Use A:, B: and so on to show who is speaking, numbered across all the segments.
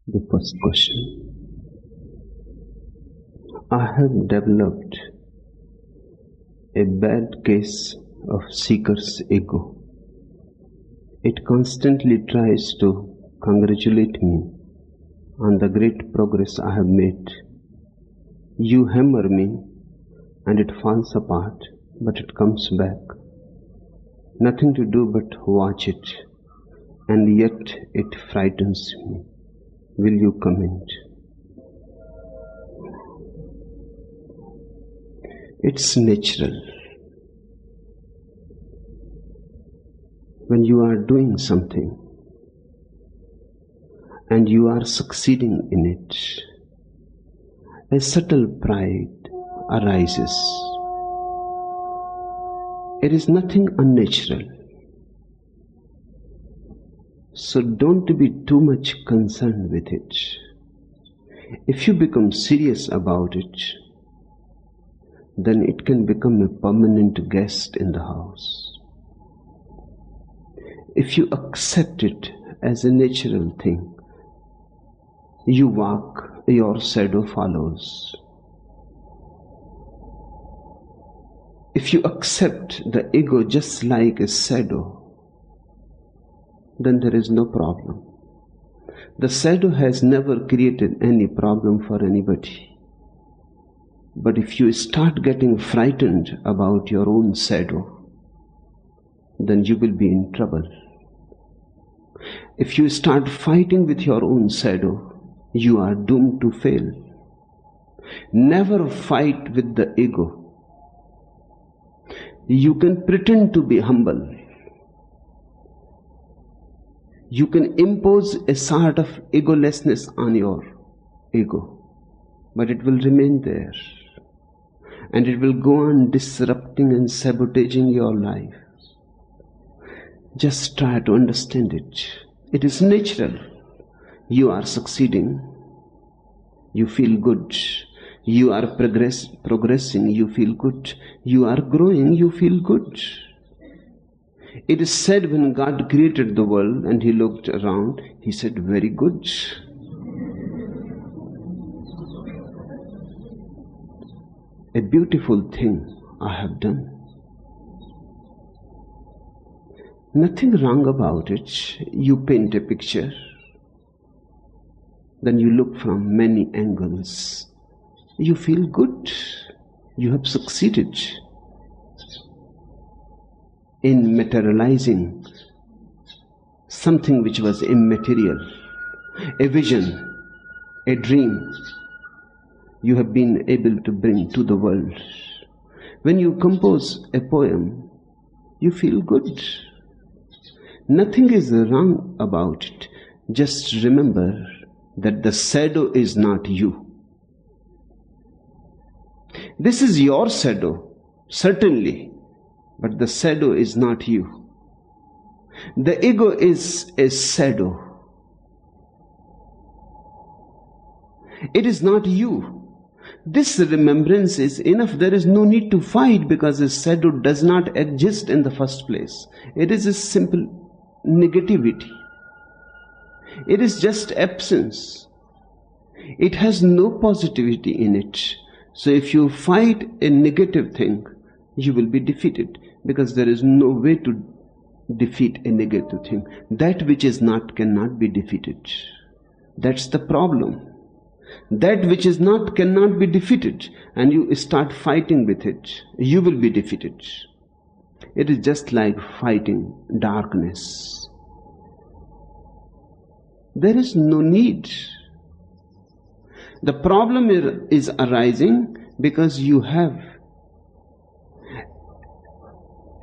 A: The first question. I have developed a bad case of seeker's ego. It constantly tries to congratulate me on the great progress I have made. You hammer me and it falls apart, but it comes back. Nothing to do but watch it, and yet it frightens me. Will you comment? It's natural. When you are doing something and you are succeeding in it, a subtle pride arises. It is nothing unnatural. So don't be too much concerned with it. If you become serious about it, then it can become a permanent guest in the house. If you accept it as a natural thing, you walk, your shadow follows. If you accept the ego just like a shadow, then there is no problem. The shadow has never created any problem for anybody. But if you start getting frightened about your own shadow, then you will be in trouble. If you start fighting with your own shadow, you are doomed to fail. Never fight with the ego. You can pretend to be humble. You can impose a sort of egolessness on your ego, but it will remain there. And it will go on disrupting and sabotaging your life. Just try to understand it. It is natural. You are succeeding. You feel good. You are progressing. You feel good. You are growing. You feel good. It is said when God created the world and He looked around, He said, very good. A beautiful thing I have done. Nothing wrong about it. You paint a picture, then you look from many angles. You feel good. You have succeeded in materializing something which was immaterial, a vision, a dream. You have been able to bring to the world. When you compose a poem, you feel good. Nothing is wrong about it. Just remember that the shadow is not you. This is your shadow, certainly, but the shadow is not you. The ego is a shadow. It is not you. This remembrance is enough. There is no need to fight because a shadow does not exist in the first place. It is a simple negativity. It is just absence. It has no positivity in it. So if you fight a negative thing, you will be defeated because there is no way to defeat a negative thing. That which is not cannot be defeated. That's the problem. That which is not cannot be defeated, and you start fighting with it, you will be defeated. It is just like fighting darkness. There is no need. The problem is arising because you have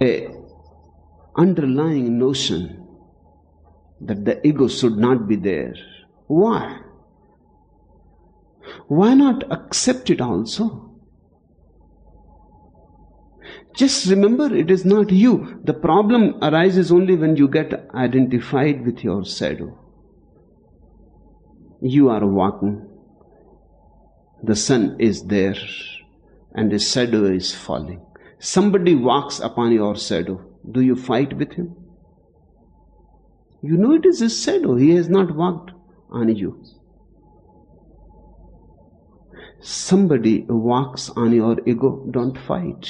A: a underlying notion that the ego should not be there. Why? Why not accept it also? Just remember, it is not you. The problem arises only when you get identified with your shadow. You are walking. The sun is there and the shadow is falling. Somebody walks upon your shadow. Do you fight with him? You know it is his shadow. He has not walked on you. Somebody walks on your ego, don't fight.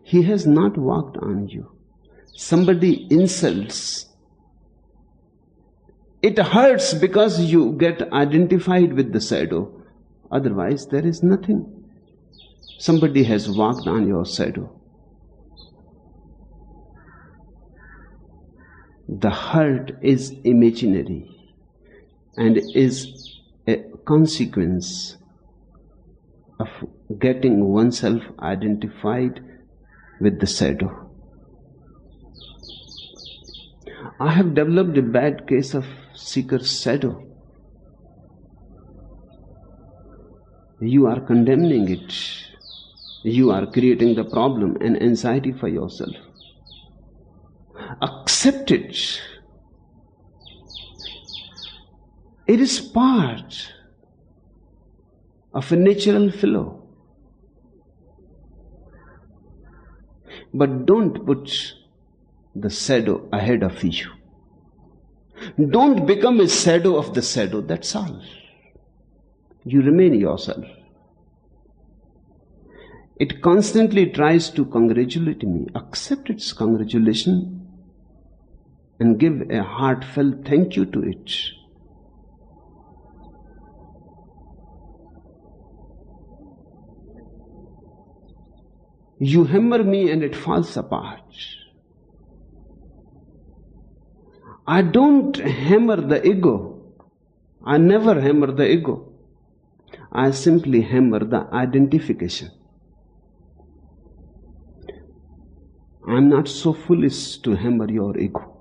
A: He has not walked on you. Somebody insults. It hurts because you get identified with the shadow. Otherwise, there is nothing. Somebody has walked on your shadow. The hurt is imaginary and is a consequence of getting oneself identified with the shadow. I have developed a bad case of seeker's shadow. You are condemning it. You are creating the problem and anxiety for yourself. Accept it. It is part of a natural flow. But don't put the shadow ahead of you. Don't become a shadow of the shadow, that's all. You remain yourself. It constantly tries to congratulate me. Accept its congratulation and give a heartfelt thank you to it. You hammer me and it falls apart. I don't hammer the ego. I never hammer the ego. I simply hammer the identification. I'm not so foolish to hammer your ego.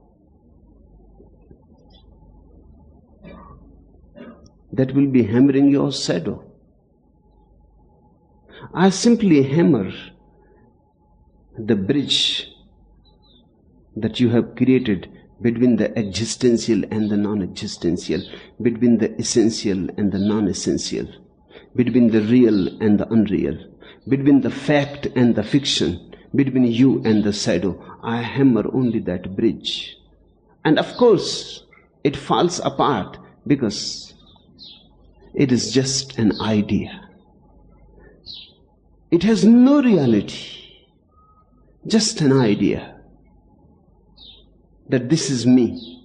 A: That will be hammering your shadow. I simply hammer the bridge that you have created between the existential and the non-existential, between the essential and the non-essential, between the real and the unreal, between the fact and the fiction, between you and the shadow. I hammer only that bridge. And of course, it falls apart because it is just an idea. It has no reality, just an idea that this is me.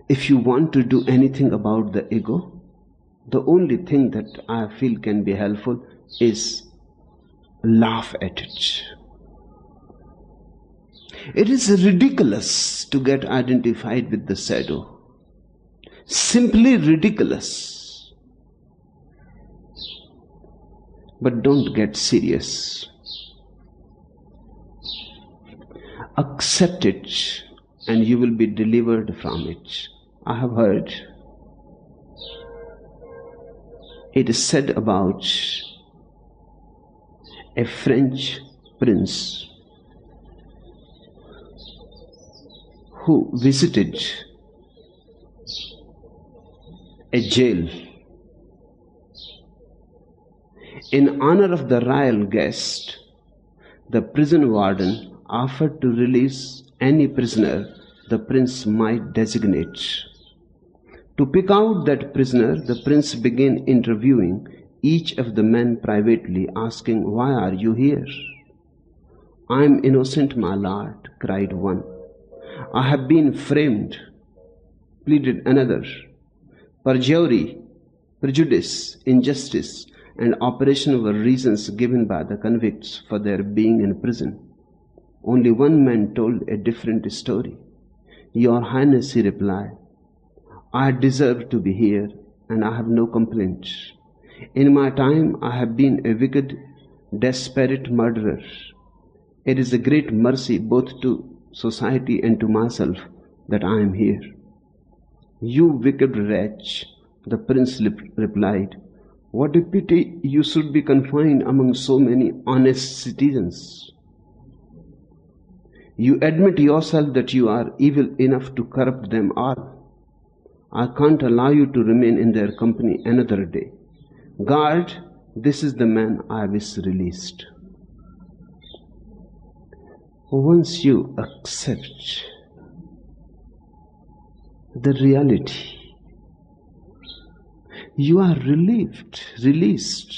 A: If you want to do anything about the ego, the only thing that I feel can be helpful is laugh at it. It is ridiculous to get identified with the shadow. Simply ridiculous. But don't get serious. Accept it and you will be delivered from it. I have heard it is said about a French prince who visited a jail. In honor of the royal guest, the prison warden offered to release any prisoner the prince might designate. To pick out that prisoner, the prince began interviewing each of the men privately, asking, "Why are you here?" "I am innocent, my lord," cried one. "I have been framed," pleaded another. "Perjury, prejudice, injustice, and oppression were reasons given by the convicts for their being in prison." Only one man told a different story. "Your Highness," he replied, "I deserve to be here and I have no complaint. In my time I have been a wicked, desperate murderer. It is a great mercy both to society and to myself that I am here." "You wicked wretch," the prince replied, "what a pity you should be confined among so many honest citizens. You admit yourself that you are evil enough to corrupt them all. I can't allow you to remain in their company another day. Guard, this is the man I wish released." Once you accept the reality. You are relieved, released.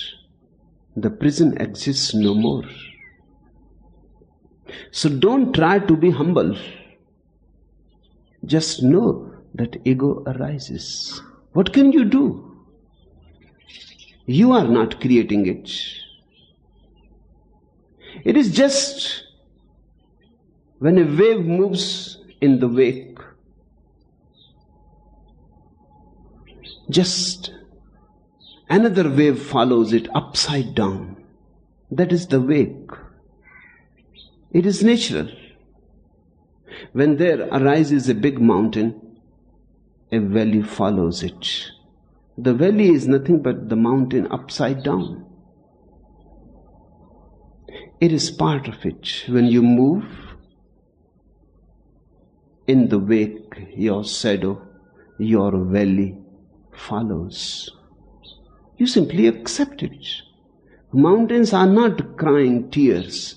A: The prison exists no more. So don't try to be humble. Just know that ego arises. What can you do? You are not creating it. It is just when a wave moves in the wake, just another wave follows it upside down. That is the wake. It is natural. When there arises a big mountain, a valley follows it. The valley is nothing but the mountain upside down. It is part of it. When you move in the wake, your shadow, your valley follows. You simply accept it. Mountains are not crying tears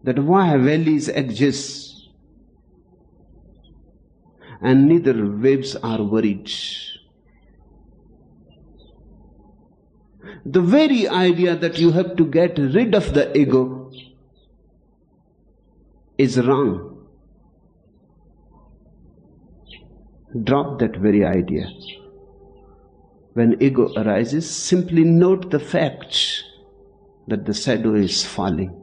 A: that why valleys exist, and neither waves are worried. The very idea that you have to get rid of the ego is wrong. Drop that very idea. When ego arises, simply note the fact that the shadow is falling,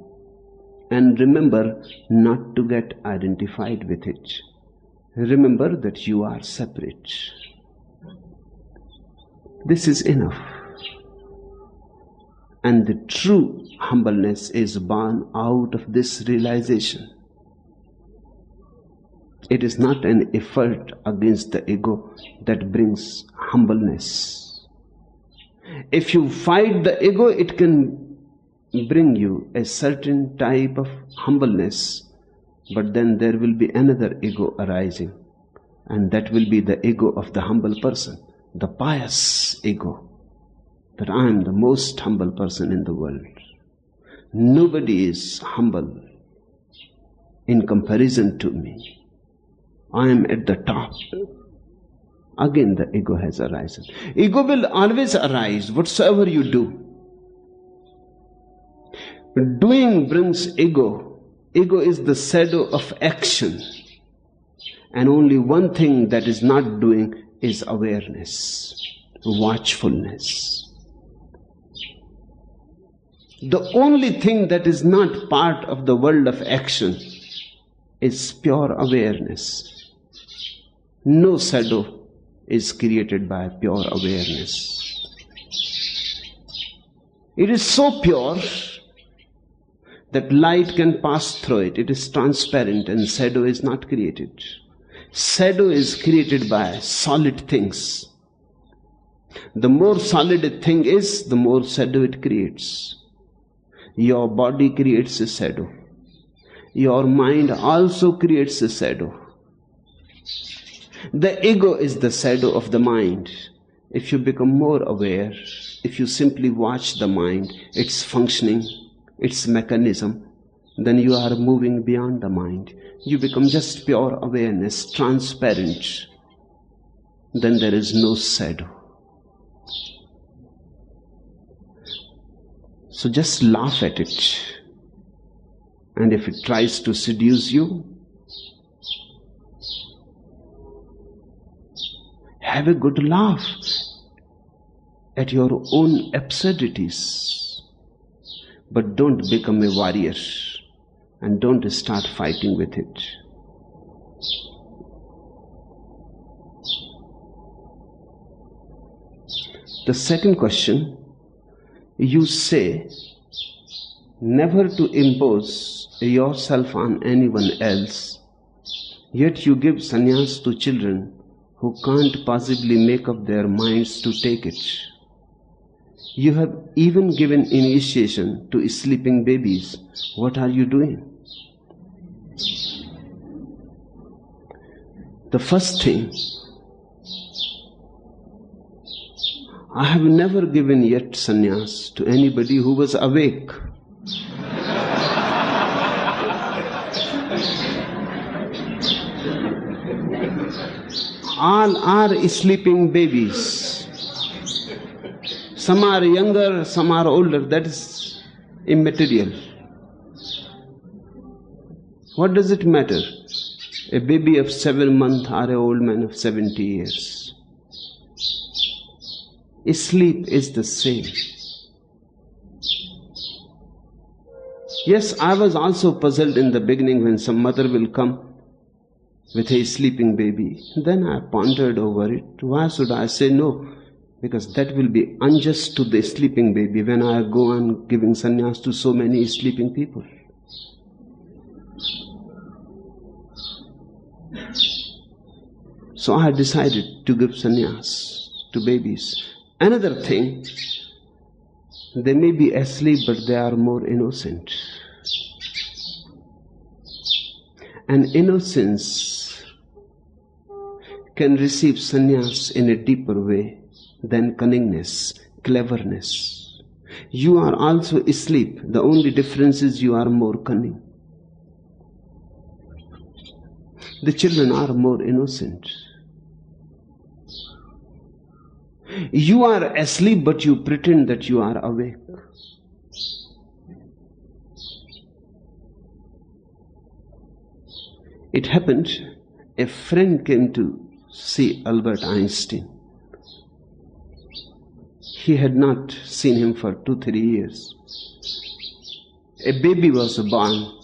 A: and remember not to get identified with it. Remember that you are separate. This is enough. And the true humbleness is born out of this realization. It is not an effort against the ego that brings humbleness. If you fight the ego, it can bring you a certain type of humbleness, but then there will be another ego arising, and that will be the ego of the humble person, the pious ego, that I am the most humble person in the world. Nobody is humble in comparison to me. I am at the top. Again the ego has arisen. Ego will always arise whatsoever you do. Doing brings ego. Ego is the shadow of action. And only one thing that is not doing is awareness, watchfulness. The only thing that is not part of the world of action is pure awareness. No shadow is created by pure awareness. It is so pure that light can pass through it. It is transparent, and shadow is not created. Shadow is created by solid things. The more solid a thing is, the more shadow it creates. Your body creates a shadow. Your mind also creates a shadow. The ego is the shadow of the mind. If you become more aware, if you simply watch the mind, its functioning, its mechanism, then you are moving beyond the mind. You become just pure awareness, transparent. Then there is no shadow. So just laugh at it. And if it tries to seduce you, have a good laugh at your own absurdities. But don't become a warrior, and don't start fighting with it. The second question, you say never to impose yourself on anyone else, yet you give sannyas to children who can't possibly make up their minds to take it. You have even given initiation to sleeping babies. What are you doing? The first thing, I have never given yet sannyas to anybody who was awake. All are sleeping babies. Some are younger, some are older. That is immaterial. What does it matter? A baby of 7 months or an old man of 70 years. Sleep is the same. Yes, I was also puzzled in the beginning when some mother will come with a sleeping baby. Then I pondered over it. Why should I say no? Because that will be unjust to the sleeping baby when I go on giving sannyas to so many sleeping people. So I decided to give sannyas to babies. Another thing, they may be asleep but they are more innocent. And innocence can receive sannyas in a deeper way than cunningness, cleverness. You are also asleep. The only difference is you are more cunning. The children are more innocent. You are asleep but you pretend that you are awake. It happened, a friend came to see Albert Einstein. He had not seen him for 2-3 years. A baby was born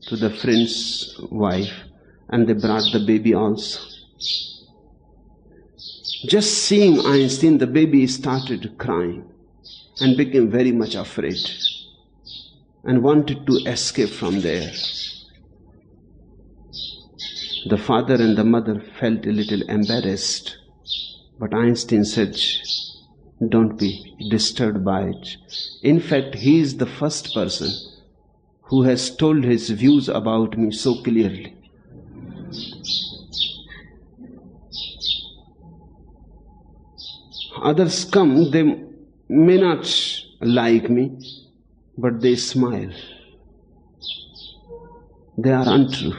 A: to the friend's wife, and they brought the baby also. Just seeing Einstein, the baby started crying and became very much afraid and wanted to escape from there. The father and the mother felt a little embarrassed, but Einstein said, "Don't be disturbed by it. In fact, he is the first person who has told his views about me so clearly." Others come, they may not like me, but they smile. They are untrue.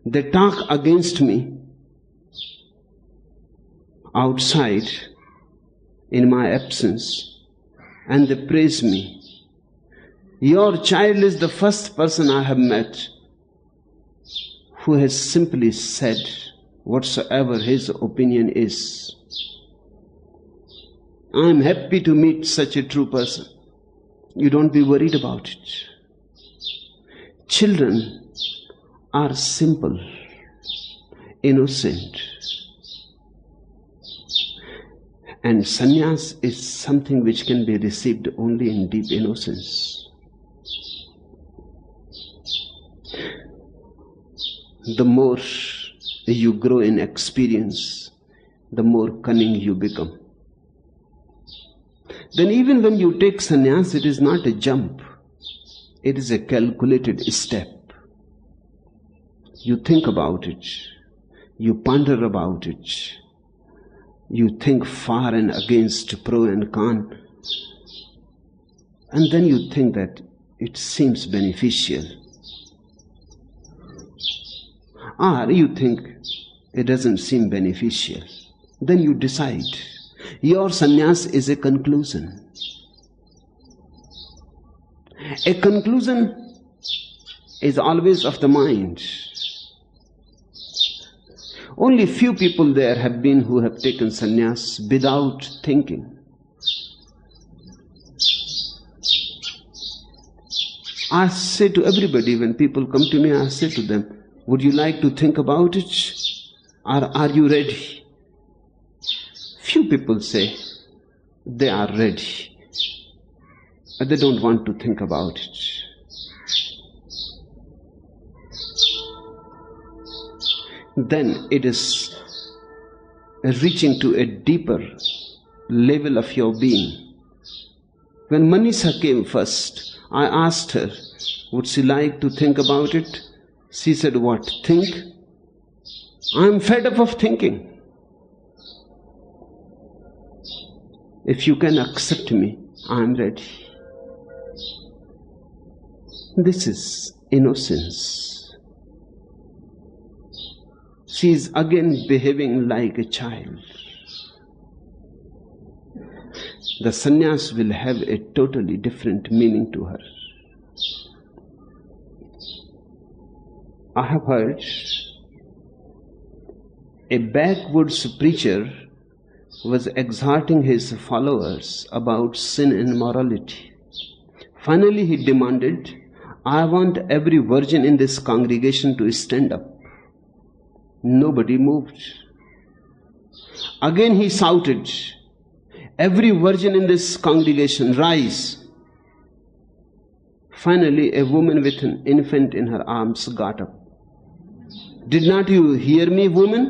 A: They talk against me outside in my absence, and they praise me. Your child is the first person I have met who has simply said whatsoever his opinion is. I am happy to meet such a true person. You don't be worried about it. Children are simple, innocent. And sannyas is something which can be received only in deep innocence. The more you grow in experience, the more cunning you become. Then even when you take sannyas, it is not a jump. It is a calculated step. You think about it. You ponder about it. You think far and against, pro and con. And then you think that it seems beneficial. Or you think it doesn't seem beneficial. Then you decide. Your sannyas is a conclusion. A conclusion is always of the mind. Only few people there have been who have taken sannyas without thinking. I say to everybody, when people come to me, I say to them, would you like to think about it? Or are you ready? Few people say they are ready, but they don't want to think about it. Then it is reaching to a deeper level of your being. When Manisha came first, I asked her, would she like to think about it? She said, what, think? I am fed up of thinking. If you can accept me, I am ready. This is innocence. she is again behaving like a child. The sannyas will have a totally different meaning to her. I have heard a backwoods preacher was exhorting his followers about sin and morality. Finally, he demanded, "I want every virgin in this congregation to stand up." Nobody moved. Again he shouted, "Every virgin in this congregation, rise." Finally, a woman with an infant in her arms got up. "Did not you hear me, woman?"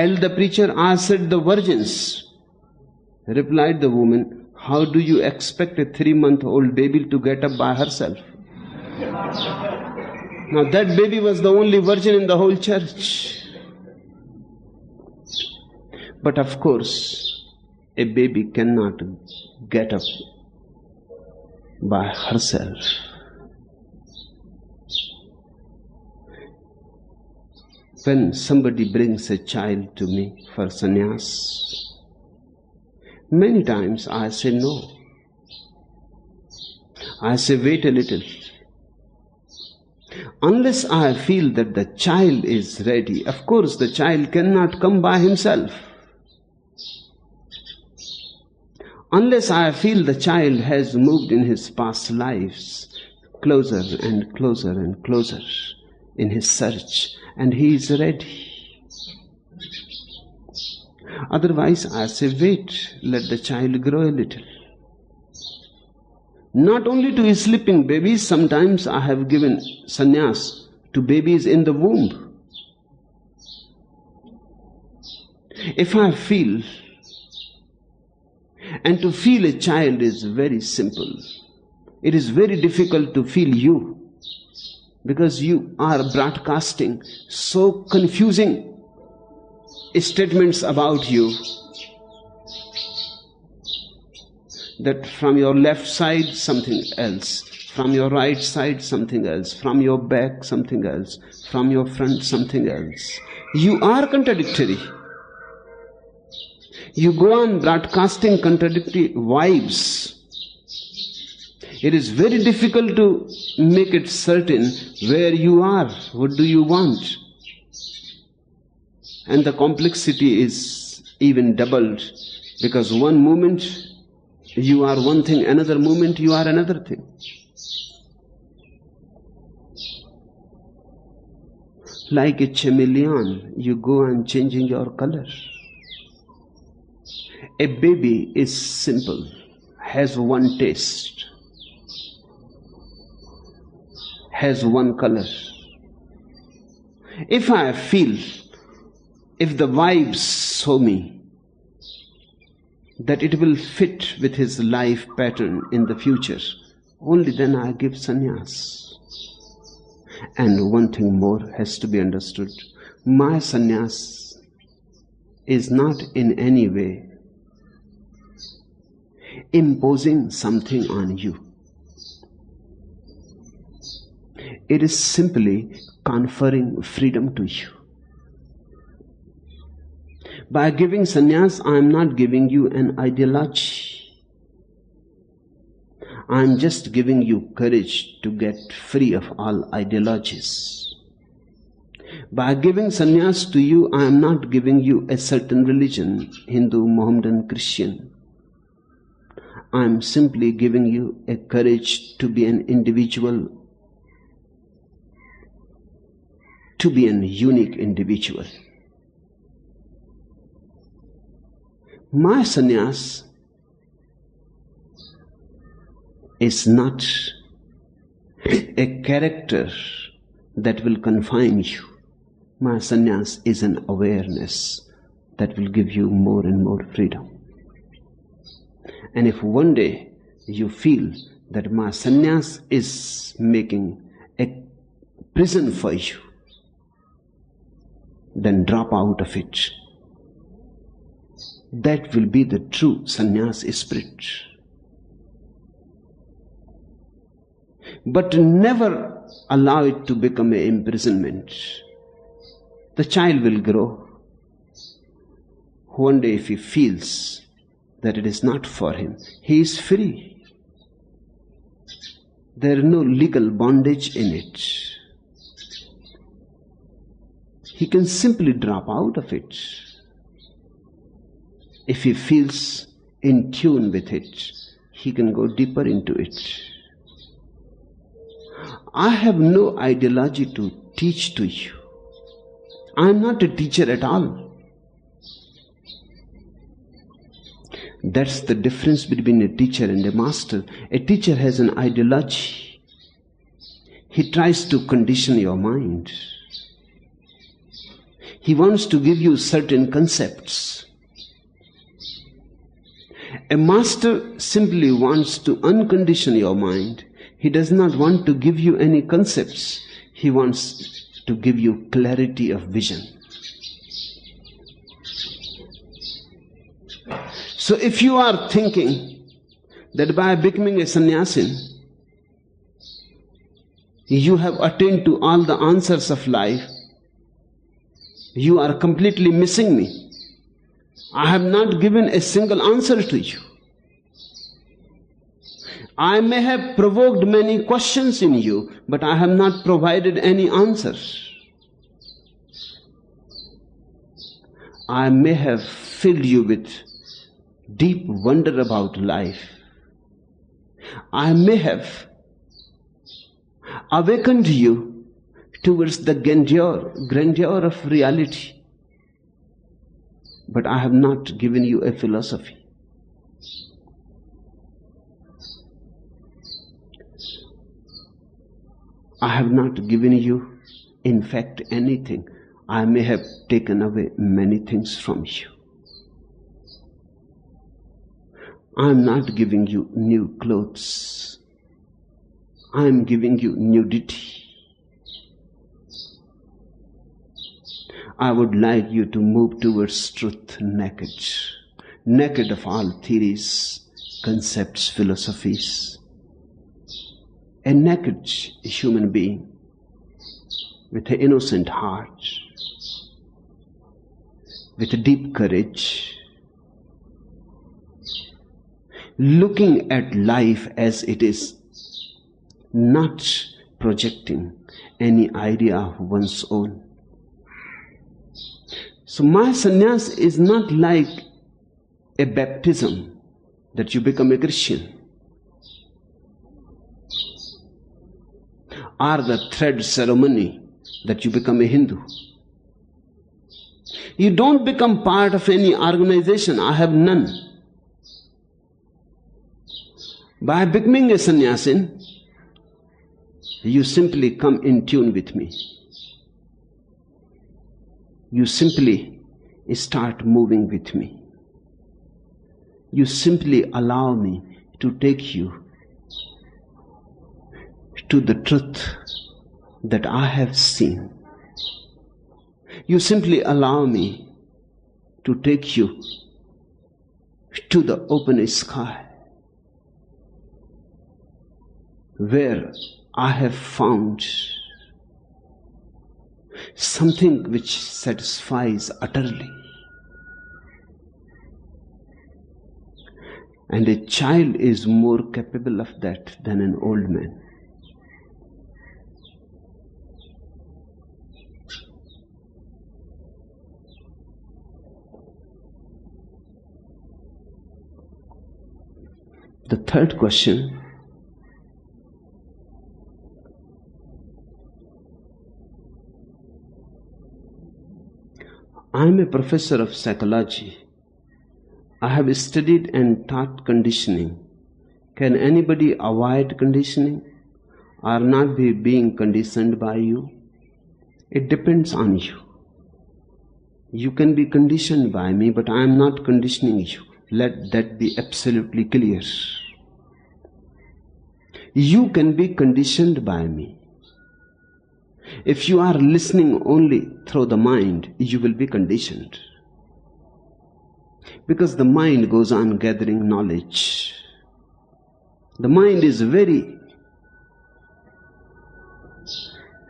A: "El the preacher, I said the virgins." Replied the woman, "How do you expect a 3-month-old baby to get up by herself?" Now that baby was the only virgin in the whole church. But of course, a baby cannot get up by herself. When somebody brings a child to me for sannyas, many times I say no. I say wait a little. Unless I feel that the child is ready, of course the child cannot come by himself. Unless I feel the child has moved in his past lives closer and closer and closer in his search, and he is ready. Otherwise I say wait, let the child grow a little. Not only to sleeping babies, sometimes I have given sannyas to babies in the womb. If I feel, and to feel a child is very simple. It is very difficult to feel you, because you are broadcasting so confusing statements about you that from your left side something else, from your right side something else, from your back something else, from your front something else. You are contradictory. You go on broadcasting contradictory vibes. It is very difficult to make it certain where you are, what do you want. And the complexity is even doubled, because one moment you are one thing, another moment you are another thing. Like a chameleon, you go on changing your color. A baby is simple, has one taste, has one color. If I feel, if the vibes show me that it will fit with his life pattern in the future, only then I give sannyas. And one thing more has to be understood. My sannyas is not in any way imposing something on you. It is simply conferring freedom to you. By giving sannyas, I am not giving you an ideology. I am just giving you courage to get free of all ideologies. By giving sannyas to you, I am not giving you a certain religion, Hindu, Mohammedan, Christian. I am simply giving you a courage to be an individual, to be an unique individual. My sannyas is not a character that will confine you. My sannyas is an awareness that will give you more and more freedom. And if one day you feel that my sannyas is making a prison for you, then drop out of it. That will be the true sannyas spirit. But never allow it to become an imprisonment. The child will grow. One day, if he feels that it is not for him, he is free. There is no legal bondage in it. He can simply drop out of it. If he feels in tune with it, he can go deeper into it. I have no ideology to teach to you. I am not a teacher at all. That's the difference between a teacher and a master. A teacher has an ideology. He tries to condition your mind. He wants to give you certain concepts. A master simply wants to uncondition your mind. He does not want to give you any concepts. He wants to give you clarity of vision. So if you are thinking that by becoming a sannyasin, you have attained to all the answers of life, you are completely missing me. I have not given a single answer to you. I may have provoked many questions in you, but I have not provided any answers. I may have filled you with deep wonder about life. I may have awakened you towards the grandeur of reality, but I have not given you a philosophy. I have not given you, in fact, anything. I may have taken away many things from you. I am not giving you new clothes. I am giving you nudity. I would like you to move towards truth naked, naked of all theories, concepts, philosophies. A naked human being with an innocent heart, with a deep courage, looking at life as it is, not projecting any idea of one's own. So my sannyas is not like a baptism that you become a Christian, or the thread ceremony that you become a Hindu. You don't become part of any organization. I have none. By becoming a sannyasin, you simply come in tune with me. You simply start moving with me. You simply allow me to take you to the truth that I have seen. You simply allow me to take you to the open sky, where I have found something which satisfies utterly. And a child is more capable of that than an old man. The third question, I am a professor of psychology. I have studied and taught conditioning. Can anybody avoid conditioning or not be being conditioned by you? It depends on you. You can be conditioned by me, but I am not conditioning you. Let that be absolutely clear. You can be conditioned by me. If you are listening only through the mind, you will be conditioned. Because the mind goes on gathering knowledge. The mind is very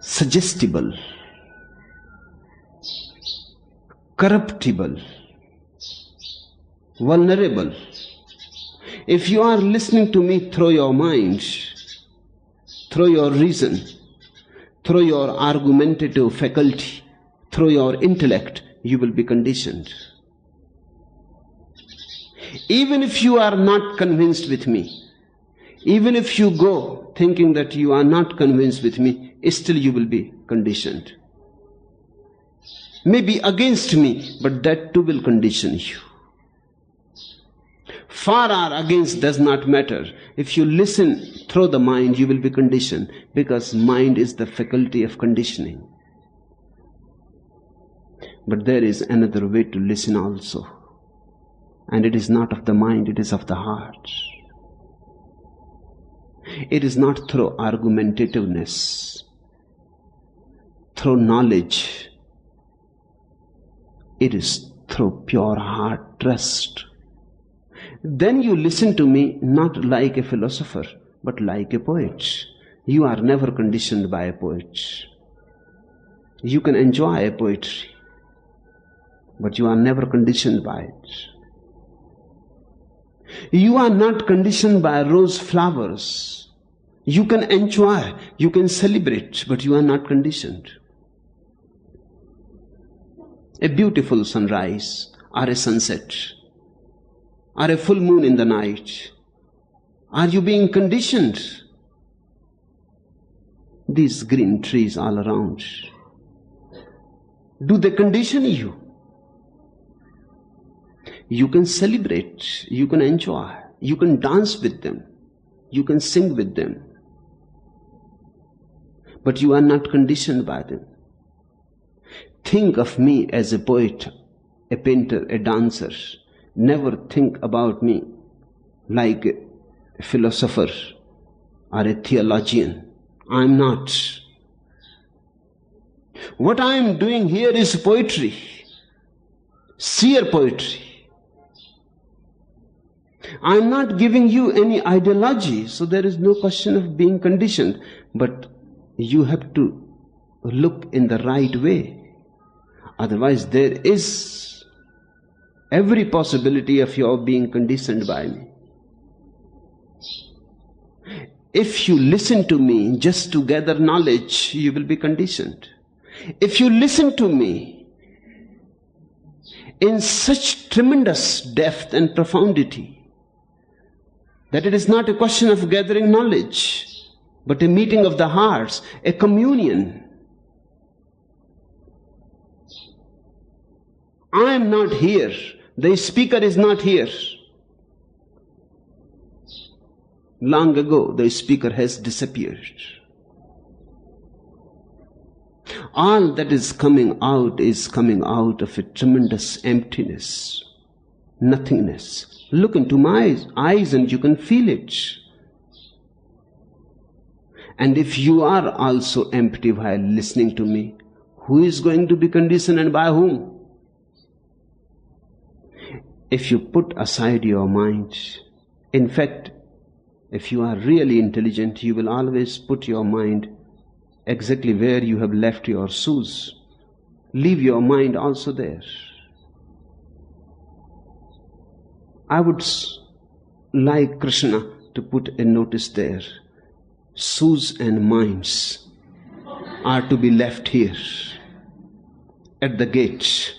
A: suggestible. corruptible, vulnerable. If you are listening to me through your mind, through your reason, through your argumentative faculty, through your intellect, you will be conditioned. Even if you are not convinced with me, even if you go thinking that you are not convinced with me, still you will be conditioned. Maybe against me, but that too will condition you. For or against does not matter. If you listen through the mind, you will be conditioned, because mind is the faculty of conditioning. But there is another way to listen also. And it is not of the mind, it is of the heart. It is not through argumentativeness, through knowledge. It is through pure heart trust. Then you listen to me not like a philosopher, but like a poet. You are never conditioned by a poet. You can enjoy a poetry, but you are never conditioned by it. You are not conditioned by rose flowers. You can enjoy, you can celebrate, but you are not conditioned. A beautiful sunrise, or a sunset, or a full moon in the night. Are you being conditioned? These green trees all around, do they condition you? You can celebrate, you can enjoy, you can dance with them, you can sing with them, but you are not conditioned by them. Think of me as a poet, a painter, a dancer. Never think about me like a philosopher or a theologian. I am not. What I am doing here is poetry, sheer poetry. I am not giving you any ideology, so there is no question of being conditioned. But you have to look in the right way. Otherwise, there is every possibility of your being conditioned by me. If you listen to me just to gather knowledge, you will be conditioned. If you listen to me in such tremendous depth and profundity, that it is not a question of gathering knowledge, but a meeting of the hearts, a communion. I am not here. The speaker is not here. Long ago, the speaker has disappeared. All that is coming out of a tremendous emptiness, nothingness. Look into my eyes and you can feel it. And if you are also empty while listening to me, who is going to be conditioned and by whom? If you put aside your mind, in fact, if you are really intelligent, you will always put your mind exactly where you have left your shoes. Leave your mind also there. I would like Krishna to put a notice there. Shoes and minds are to be left here at the gate.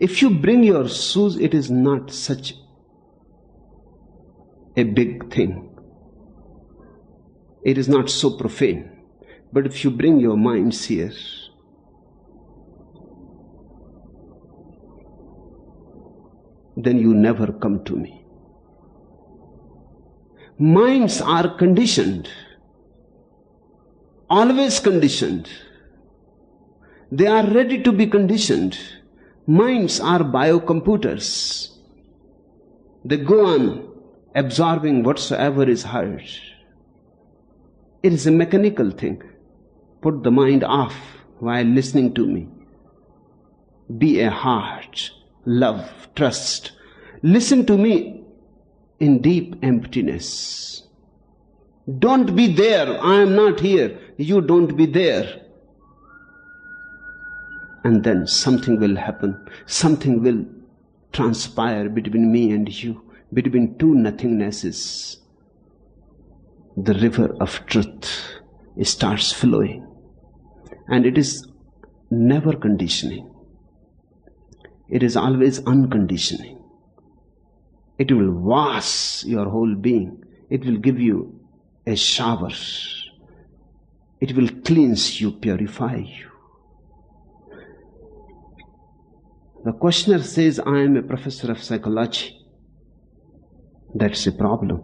A: If you bring your shoes, it is not such a big thing. It is not so profane. But if you bring your minds here, then you never come to me. Minds are conditioned, always conditioned. They are ready to be conditioned. Minds are biocomputers. They go on absorbing whatsoever is heard. It is a mechanical thing. Put the mind off while listening to me. Be a heart, love, trust. Listen to me in deep emptiness. Don't be there. I am not here. You don't be there. and then something will happen. Something will transpire between me and you, between two nothingnesses. The river of truth starts flowing, and it is never conditioning. It is always unconditioning. It will wash your whole being. It will give you a shower. It will cleanse you, purify you. The questioner says, I am a professor of psychology. That's a problem.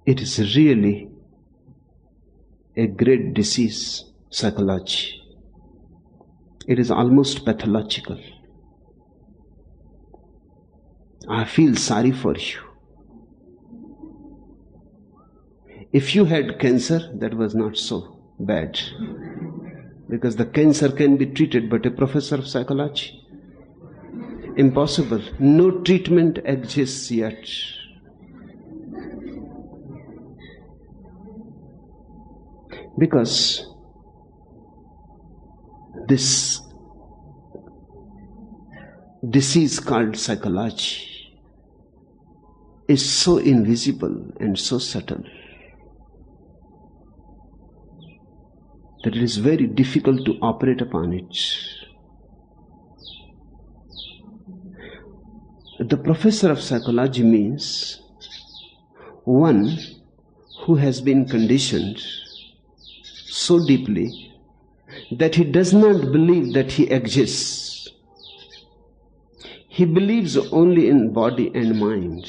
A: It is really a great disease, psychology. It is almost pathological. I feel sorry for you. If you had cancer, that was not so bad, because the cancer can be treated, but a professor of psychology, impossible. No treatment exists yet. Because this disease called psychology is so invisible and so subtle that it is very difficult to operate upon it. The professor of psychology means one who has been conditioned so deeply that he does not believe that he exists. He believes only in body and mind.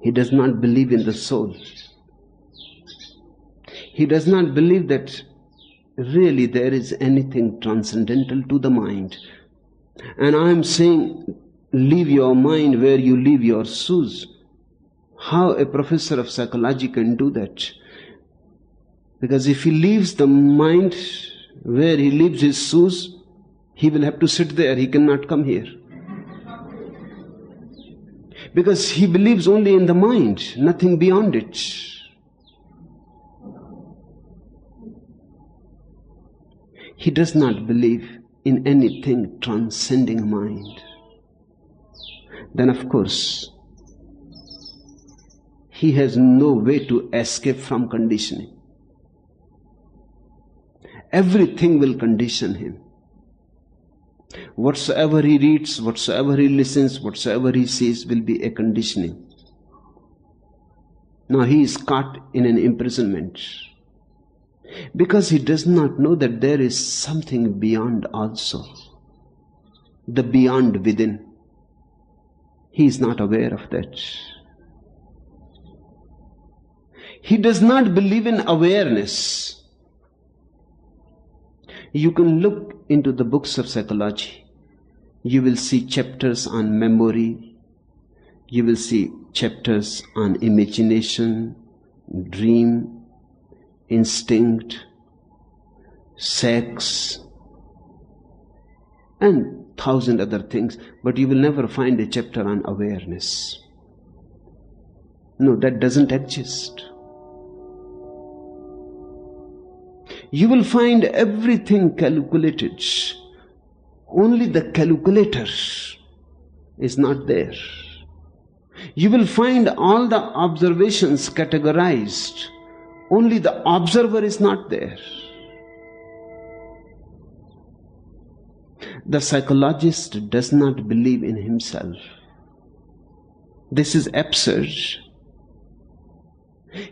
A: He does not believe in the soul. He does not believe that really there is anything transcendental to the mind. And I am saying, leave your mind where you leave your shoes. How a professor of psychology can do that? Because if he leaves the mind where he leaves his shoes, he will have to sit there. He cannot come here. Because he believes only in the mind, nothing beyond it. He does not believe in anything transcending mind. Then of course, he has no way to escape from conditioning. Everything will condition him. Whatsoever he reads, whatsoever he listens, whatsoever he sees will be a conditioning. Now he is caught in an imprisonment because he does not know that there is something beyond also. The beyond within. He is not aware of that. He does not believe in awareness. You can look into the books of psychology. You will see chapters on memory. You will see chapters on imagination, dream, instinct, sex, and 1,000 other things. But you will never find a chapter on awareness. No, that doesn't exist. You will find everything calculated. Only the calculator is not there. You will find all the observations categorized. Only the observer is not there. The psychologist does not believe in himself. This is absurd.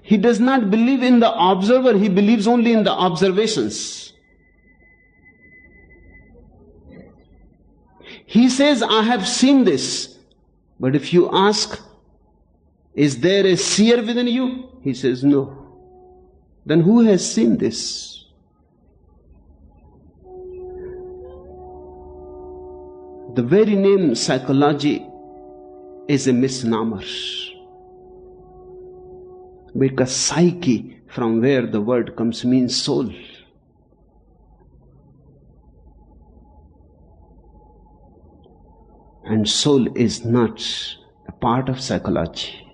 A: He does not believe in the observer, he believes only in the observations. He says, I have seen this. But if you ask, is there a seer within you? He says, no. Then who has seen this? The very name psychology is a misnomer. Because psyche, from where the word comes, means soul. And soul is not a part of psychology.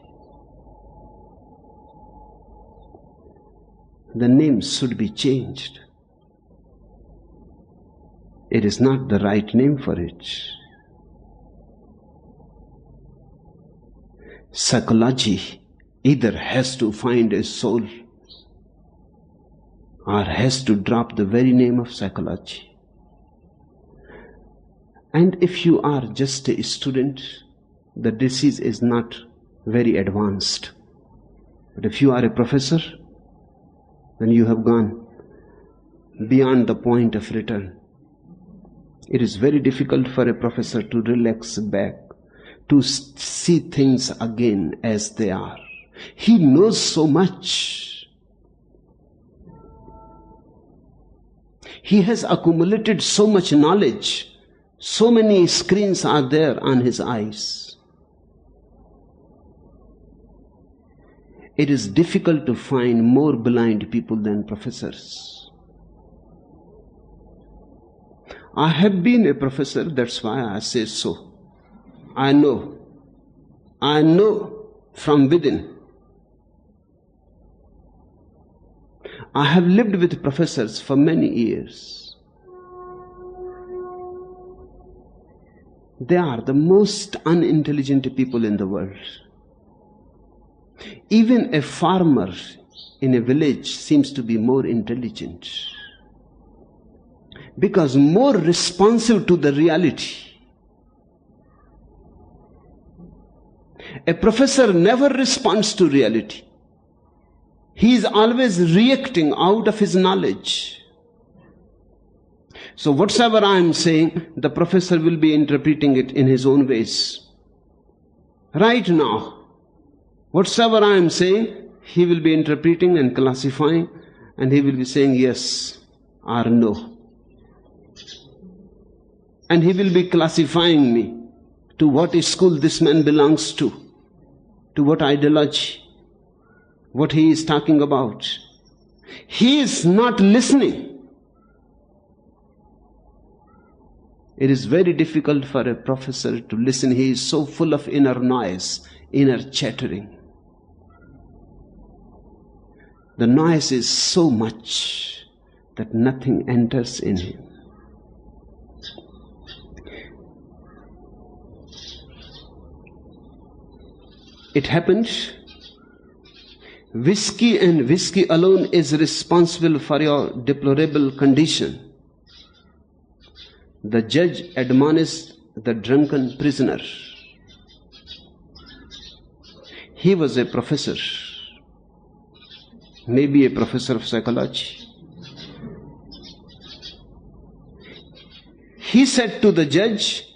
A: the name should be changed. It is not the right name for it. Psychology either has to find a soul or has to drop the very name of psychology. And if you are just a student, the disease is not very advanced. But if you are a professor, then you have gone beyond the point of return. It is very difficult for a professor to relax back, to see things again as they are. He knows so much. He has accumulated so much knowledge. So many screens are there on his eyes. It is difficult to find more blind people than professors. I have been a professor, that's why I say so. I know from within. I have lived with professors for many years. They are the most unintelligent people in the world. Even a farmer in a village seems to be more intelligent, because more responsive to the reality. A professor never responds to reality. He is always reacting out of his knowledge. So whatsoever I am saying, the professor will be interpreting it in his own ways. Right now, whatsoever I am saying, he will be interpreting and classifying, and he will be saying yes or no. And he will be classifying me to what school this man belongs to what ideology, what he is talking about. He is not listening. It is very difficult for a professor to listen. He is so full of inner noise, inner chattering. The noise is so much that nothing enters in him. It happened, whiskey and whiskey alone is responsible for your deplorable condition. The judge admonished the drunken prisoner. He was a professor, maybe a professor of psychology. He said to the judge,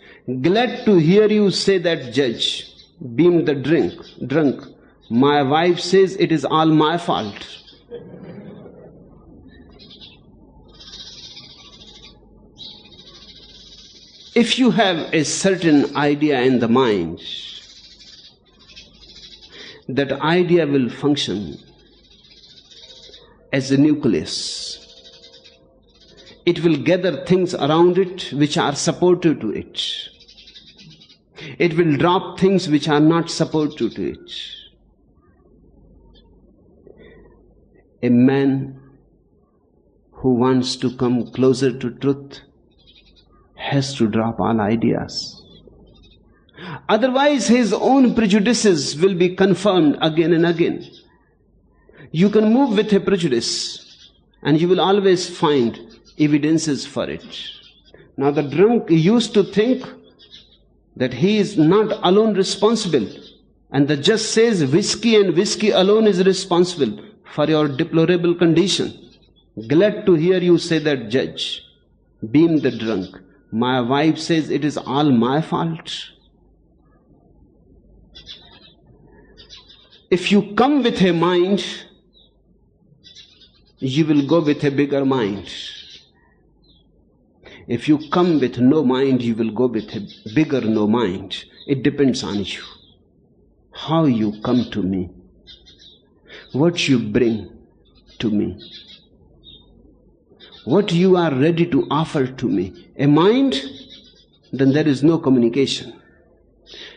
A: "Glad to hear you say that, judge." Beamed the drunk. "My wife says it is all my fault." If you have a certain idea in the mind, that idea will function as a nucleus. It will gather things around it which are supportive to it. It will drop things which are not supportive to it. A man who wants to come closer to truth has to drop all ideas. Otherwise, his own prejudices will be confirmed again and again. You can move with a prejudice, and you will always find evidences for it. Now, the drunk used to think that he is not alone responsible, and the judge says whiskey and whiskey alone is responsible for your deplorable condition. "Glad to hear you say that, judge." Beamed the drunk. "My wife says it is all my fault." If you come with a mind, you will go with a bigger mind. If you come with no mind, you will go with a bigger no mind. It depends on you. How you come to me. What you bring to me. What you are ready to offer to me. A mind, then there is no communication.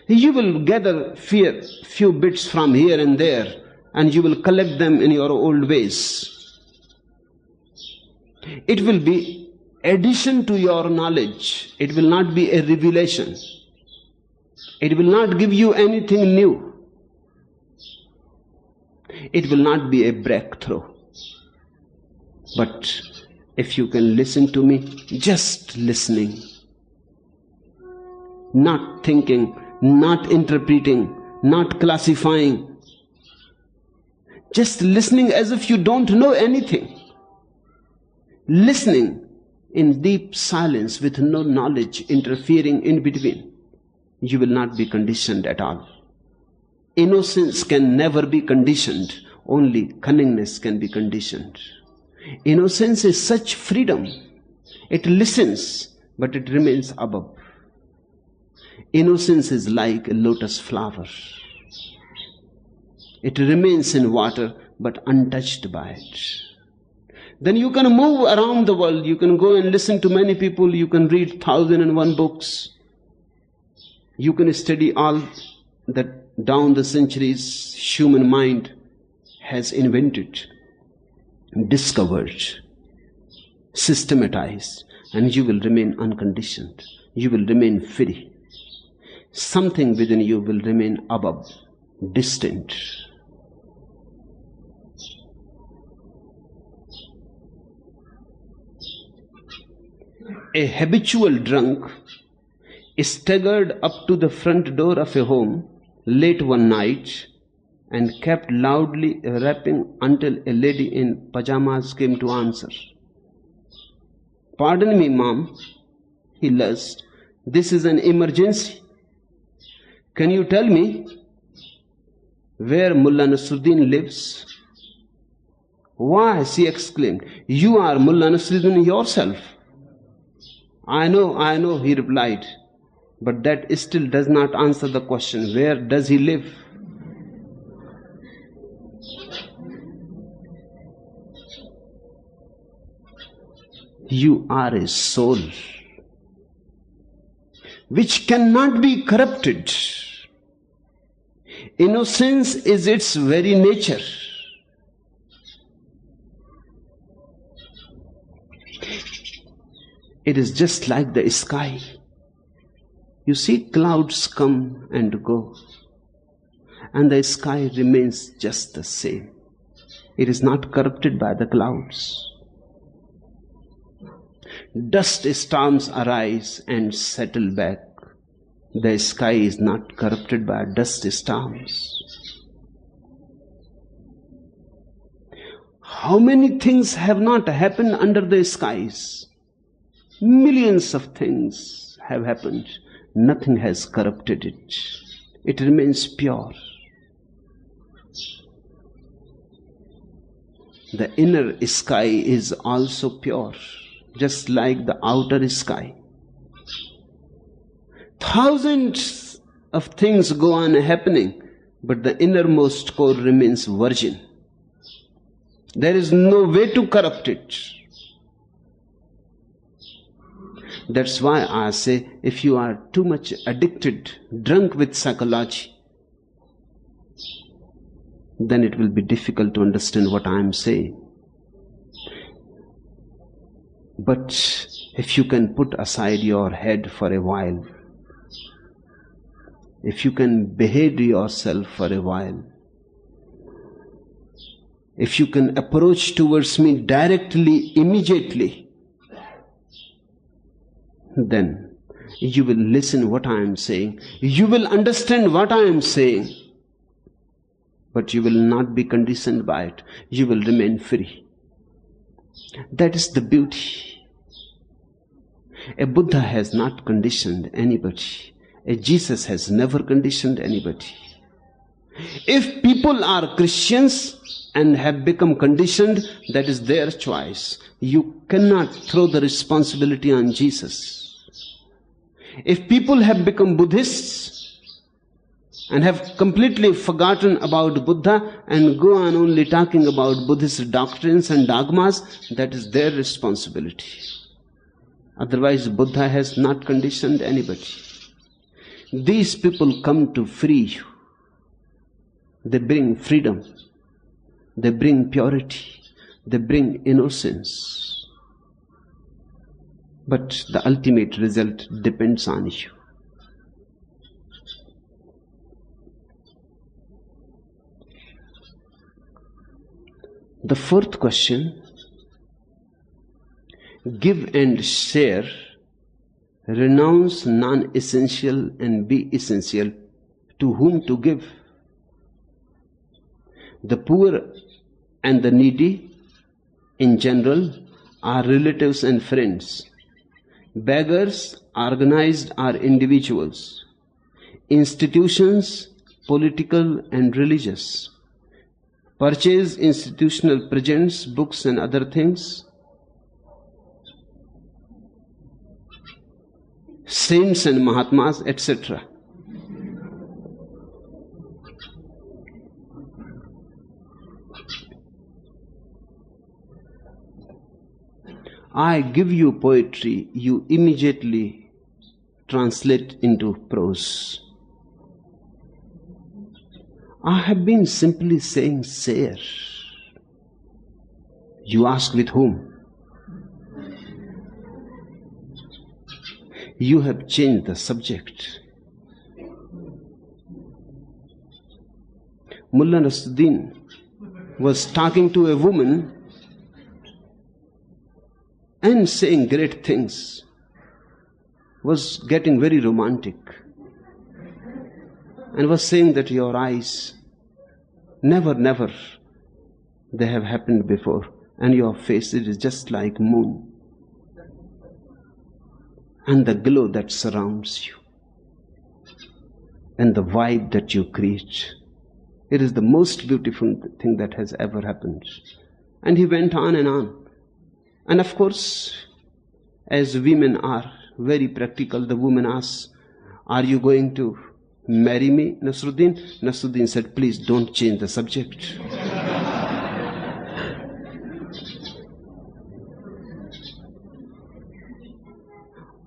A: You will gather few bits from here and there, and you will collect them in your old ways. It will be addition to your knowledge. It will not be a revelation. It will not give you anything new. It will not be a breakthrough. But if you can listen to me, just listening, not thinking, not interpreting, not classifying, just listening as if you don't know anything, listening in deep silence with no knowledge interfering in between, you will not be conditioned at all. Innocence can never be conditioned, only cunningness can be conditioned. Innocence is such freedom. It listens, but it remains above. Innocence is like a lotus flower. It remains in water, but untouched by it. Then you can move around the world. You can go and listen to many people. You can read 1001 books. You can study all that down the centuries human mind has invented, discovered, systematized, and you will remain unconditioned. You will remain free. Something within you will remain above, distant. A habitual drunk staggered up to the front door of a home late one night and kept loudly rapping until a lady in pajamas came to answer. "Pardon me, ma'am," he lisped. "This is an emergency. Can you tell me where Mullah Nasruddin lives?" "Why," she exclaimed, "you are Mullah Nasruddin yourself." I know, he replied, "but that still does not answer the question. Where does he live?" You are a soul which cannot be corrupted. Innocence is its very nature. It is just like the sky. You see clouds come and go, and the sky remains just the same. It is not corrupted by the clouds. Dust storms arise and settle back. The sky is not corrupted by dust storms. How many things have not happened under the skies? Millions of things have happened. Nothing has corrupted it. It remains pure. The inner sky is also pure, just like the outer sky. Thousands of things go on happening, but the innermost core remains virgin. There is no way to corrupt it. That's why I say, if you are too much addicted, drunk with psychology, then it will be difficult to understand what I am saying. But if you can put aside your head for a while, if you can behave yourself for a while, if you can approach towards me directly, immediately, then you will listen what I am saying. You will understand what I am saying. But you will not be conditioned by it. You will remain free. That is the beauty. A Buddha has not conditioned anybody. A Jesus has never conditioned anybody. If people are Christians and have become conditioned, that is their choice. You cannot throw the responsibility on Jesus. If people have become Buddhists and have completely forgotten about Buddha and go on only talking about Buddhist doctrines and dogmas, that is their responsibility. Otherwise, Buddha has not conditioned anybody. These people come to free you. They bring freedom. They bring purity. They bring innocence. but the ultimate result depends on you. The fourth question, give and share, renounce non-essential and be essential. To whom to give? The poor and the needy in general are relatives and friends. Beggars, organized, are individuals. Institutions, political and religious. Purchase institutional presents, books and other things. Saints and Mahatmas, etc. I give you poetry, you immediately translate into prose. I have been simply saying share. You ask with whom? You have changed the subject. Mullah Nasruddin was talking to a woman and saying great things, was getting very romantic, and was saying that your eyes, never they have happened before, and your face, it is just like moon, and the glow that surrounds you, and the vibe that you create, it is the most beautiful thing that has ever happened. And he went on and on. And of course, as women are very practical, the woman asks, are you going to marry me, Nasruddin? Nasruddin said, please don't change the subject.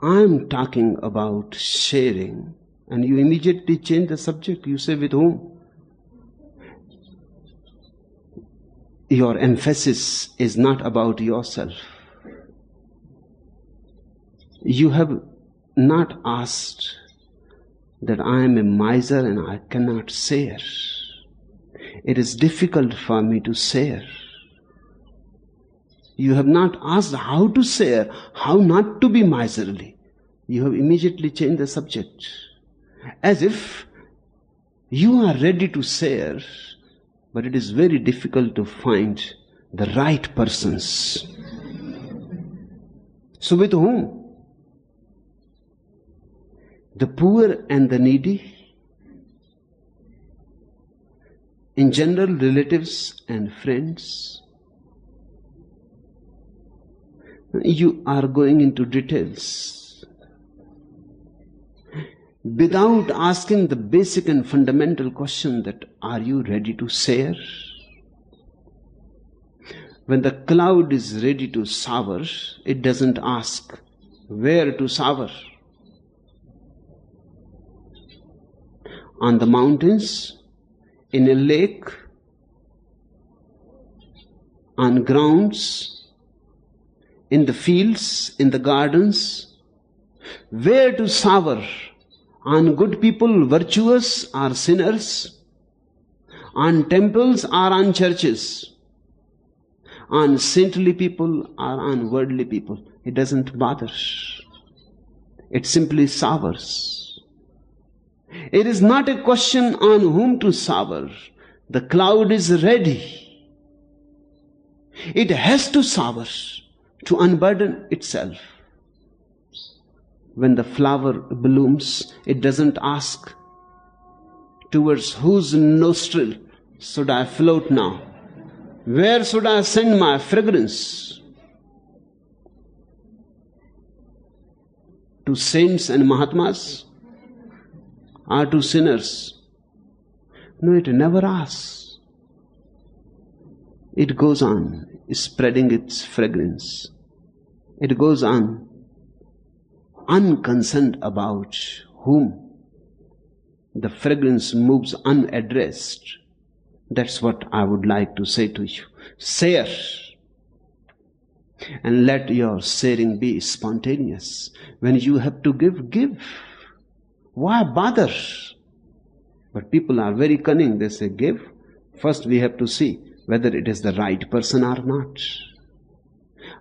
A: I'm talking about sharing, and you immediately change the subject. You say, with whom? Your emphasis is not about yourself. You have not asked that I am a miser and I cannot share. It is difficult for me to share. You have not asked how to share, how not to be miserly. You have immediately changed the subject. As if you are ready to share, but it is very difficult to find the right persons. So with whom? The poor and the needy, in general, relatives and friends. You are going into details without asking the basic and fundamental question that, are you ready to share? When the cloud is ready to shower, it doesn't ask where to shower. On the mountains, in a lake, on grounds, in the fields, in the gardens, where to shower? On good people, virtuous or sinners? On temples or on churches? On saintly people or on worldly people? It doesn't bother. It simply showers. It is not a question on whom to shower. The cloud is ready. It has to shower to unburden itself. When the flower blooms, it doesn't ask towards whose nostril should I float now? Where should I send my fragrance? To saints and Mahatmas? Or to sinners? No, it never asks. It goes on spreading its fragrance. It goes on unconcerned about whom. The fragrance moves unaddressed. That's what I would like to say to you. Share. And let your sharing be spontaneous. When you have to give, give. Why bother? But people are very cunning. They say, give. First we have to see whether it is the right person or not.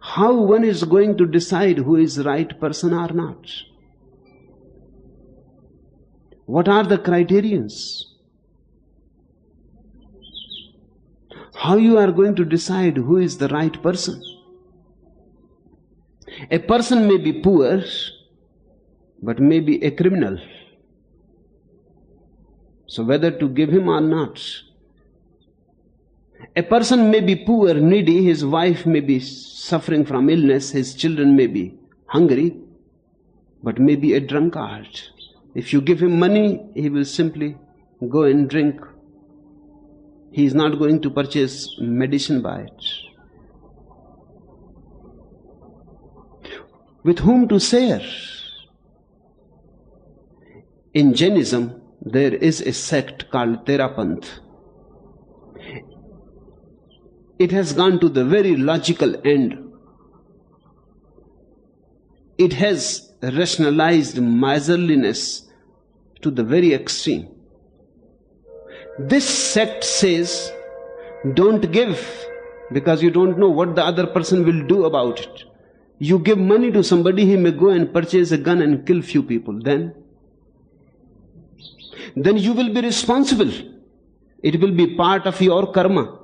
A: How one is going to decide who is the right person or not? What are the criterions? How you are going to decide who is the right person? A person may be poor, but may be a criminal. So whether to give him or not. A person may be poor, needy, his wife may be suffering from illness, his children may be hungry, but may be a drunkard. If you give him money, he will simply go and drink. He is not going to purchase medicine by it. With whom to share? In Jainism, there is a sect called Therapanth. It has gone to the very logical end. It has rationalized miserliness to the very extreme. This sect says, don't give because you don't know what the other person will do about it. You give money to somebody, he may go and purchase a gun and kill few people. Then you will be responsible. It will be part of your karma.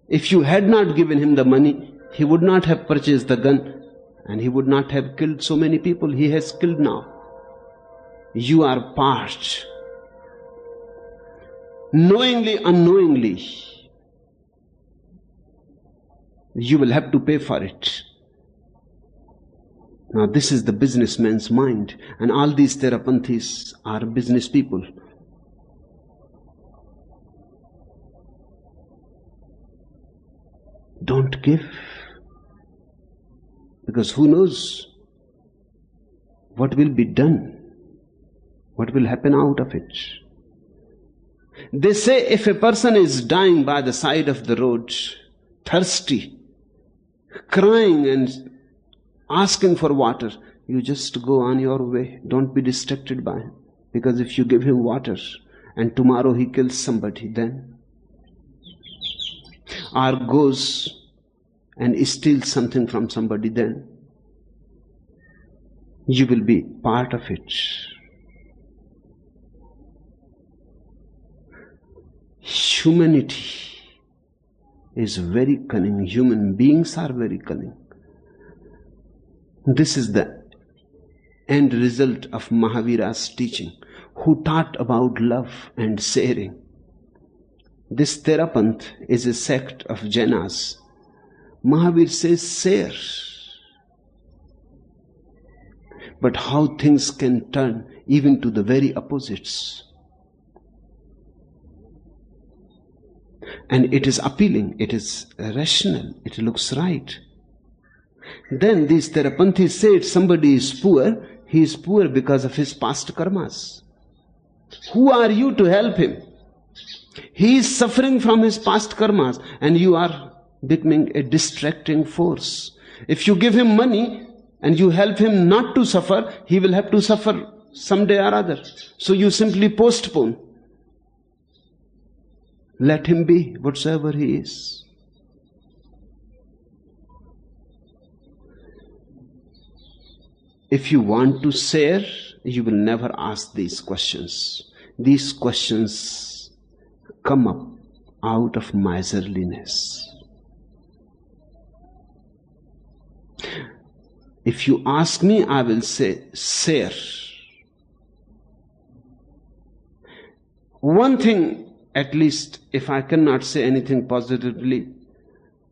A: If you had not given him the money, he would not have purchased the gun and he would not have killed so many people he has killed now. You are part. Knowingly, unknowingly, you will have to pay for it. Now this is the businessman's mind, and all these Therapanthis are business people. Don't give, because who knows what will be done, what will happen out of it. They say if a person is dying by the side of the road, thirsty, crying and asking for water, you just go on your way. Don't be distracted by him. Because if you give him water and tomorrow he kills somebody, then or goes and steals something from somebody, then you will be part of it. Humanity is very cunning. Human beings are very cunning. This is the end result of Mahavira's teaching, who taught about love and sharing. This Therapanth is a sect of Jainas. Mahavir says share. But how things can turn even to the very opposites. And it is appealing, it is rational, it looks right. Then these Therapanthis said somebody is poor, he is poor because of his past karmas. Who are you to help him? He is suffering from his past karmas and you are becoming a distracting force. If you give him money and you help him not to suffer, he will have to suffer someday or other. So you simply postpone. Let him be whatsoever he is. If you want to share, you will never ask these questions. These questions come up out of miserliness. If you ask me, I will say, share. One thing, at least, if I cannot say anything positively,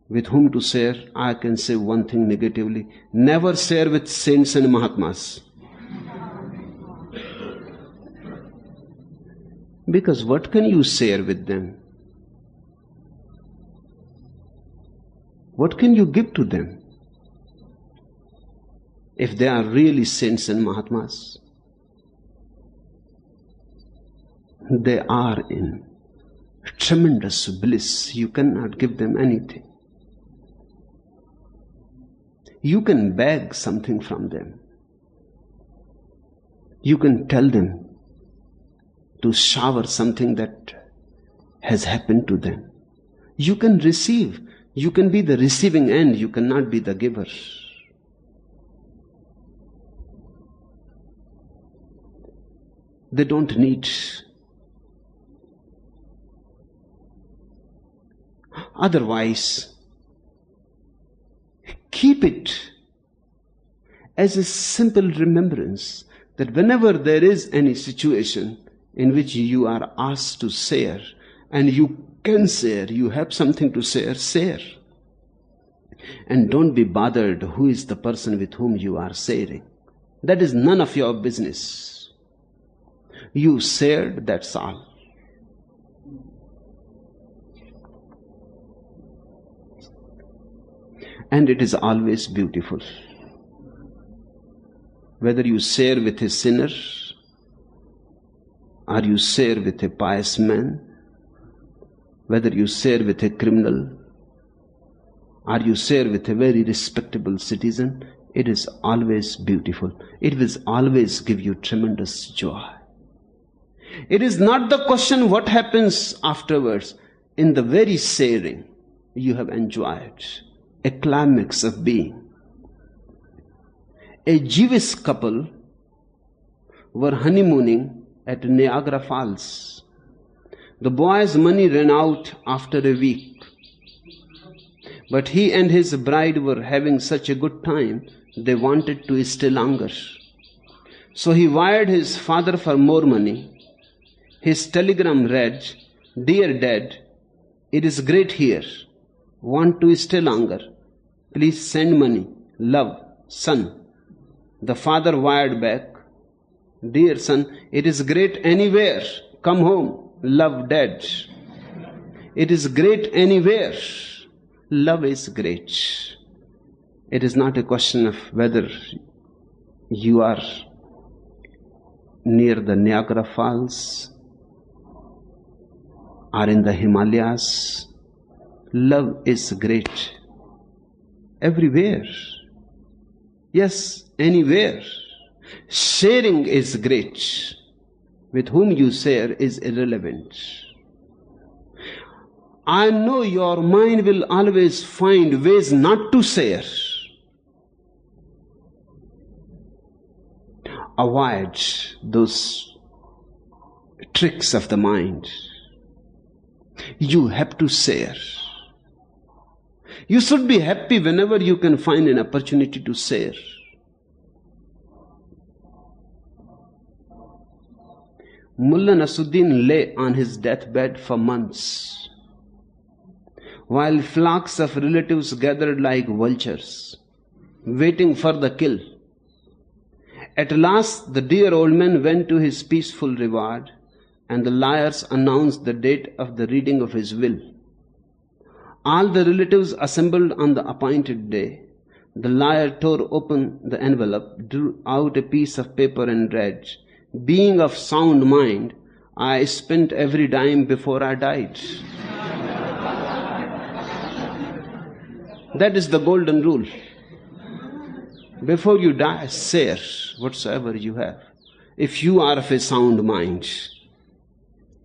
A: with whom to share, I can say one thing negatively. Never share with saints and Mahatmas. Because what can you share with them? What can you give to them? If they are really saints and Mahatmas, they are in tremendous bliss. You cannot give them anything. You can beg something from them. You can tell them to shower something that has happened to them. You can receive. You can be the receiving end. You cannot be the giver. They don't need. Otherwise, keep it as a simple remembrance that whenever there is any situation in which you are asked to share, and you can share, you have something to share, share. And don't be bothered who is the person with whom you are sharing. That is none of your business. You shared, that's all. And it is always beautiful. Whether you share with a sinner, or you share with a pious man, whether you share with a criminal, or you share with a very respectable citizen, it is always beautiful. It will always give you tremendous joy. It is not the question what happens afterwards. In the very sharing, you have enjoyed a climax of being. A Jewish couple were honeymooning at Niagara Falls. The boy's money ran out after a week, but he and his bride were having such a good time, they wanted to stay longer. So he wired his father for more money. His telegram read, "Dear Dad, it is great here. Want to stay longer? Please send money. Love, son." The father wired back, "Dear son, it is great anywhere. Come home. Love, Dad." It is great anywhere. Love is great. It is not a question of whether you are near the Niagara Falls or in the Himalayas. Love is great everywhere. Yes, anywhere. Sharing is great. With whom you share is irrelevant. I know your mind will always find ways not to share. Avoid those tricks of the mind. You have to share. You should be happy whenever you can find an opportunity to share. Mullah Nasruddin lay on his deathbed for months, while flocks of relatives gathered like vultures, waiting for the kill. At last, the dear old man went to his peaceful reward, and the lawyers announced the date of the reading of his will. All the relatives assembled on the appointed day. The lawyer tore open the envelope, drew out a piece of paper and read, "Being of sound mind, I spent every dime before I died." That is the golden rule. Before you die, share whatsoever you have. If you are of a sound mind,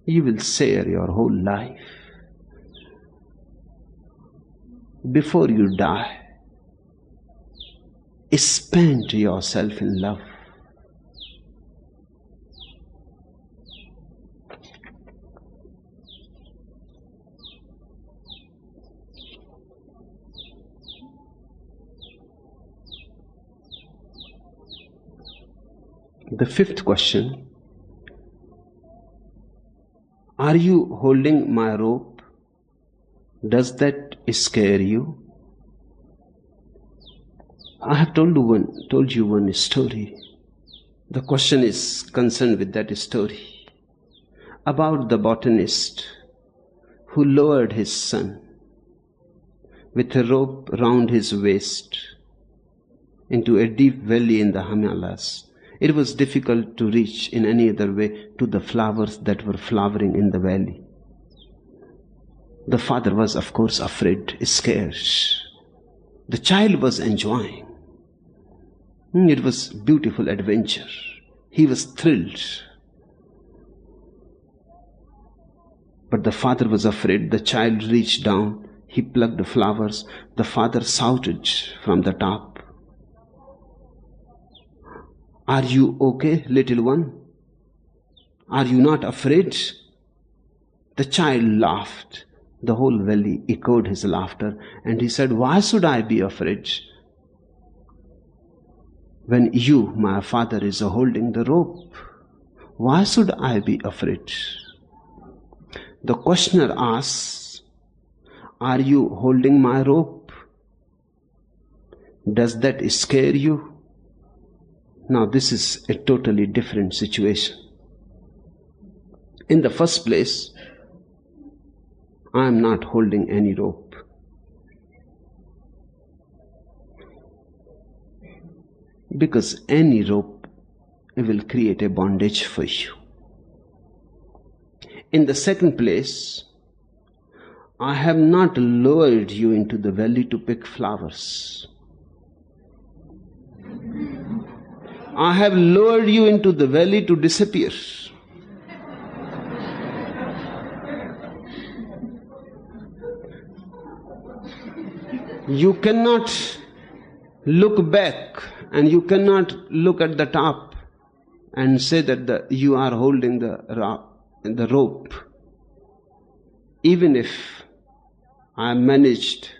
A: you will share your whole life. Before you die, spend yourself in love. The fifth question: are you holding my rope? Does that scare you? I have told you one story. The question is concerned with that story about the botanist who lowered his son with a rope round his waist into a deep valley in the Himalayas. It was difficult to reach in any other way to the flowers that were flowering in the valley. The father was, of course, afraid, scared. The child was enjoying. It was beautiful adventure. He was thrilled. But the father was afraid. The child reached down. He plucked the flowers. The father shouted from the top, "Are you okay, little one? Are you not afraid?" The child laughed. The whole valley echoed his laughter, and he said, "Why should I be afraid when you, my father, is holding the rope? Why should I be afraid?" The questioner asks, "Are you holding my rope? Does that scare you?" Now this is a totally different situation. In the first place, I am not holding any rope. Because any rope will create a bondage for you. In the second place, I have not lowered you into the valley to pick flowers. I have lowered you into the valley to disappear. You cannot look back and you cannot look at the top and say that you are holding the rope. Even if I managed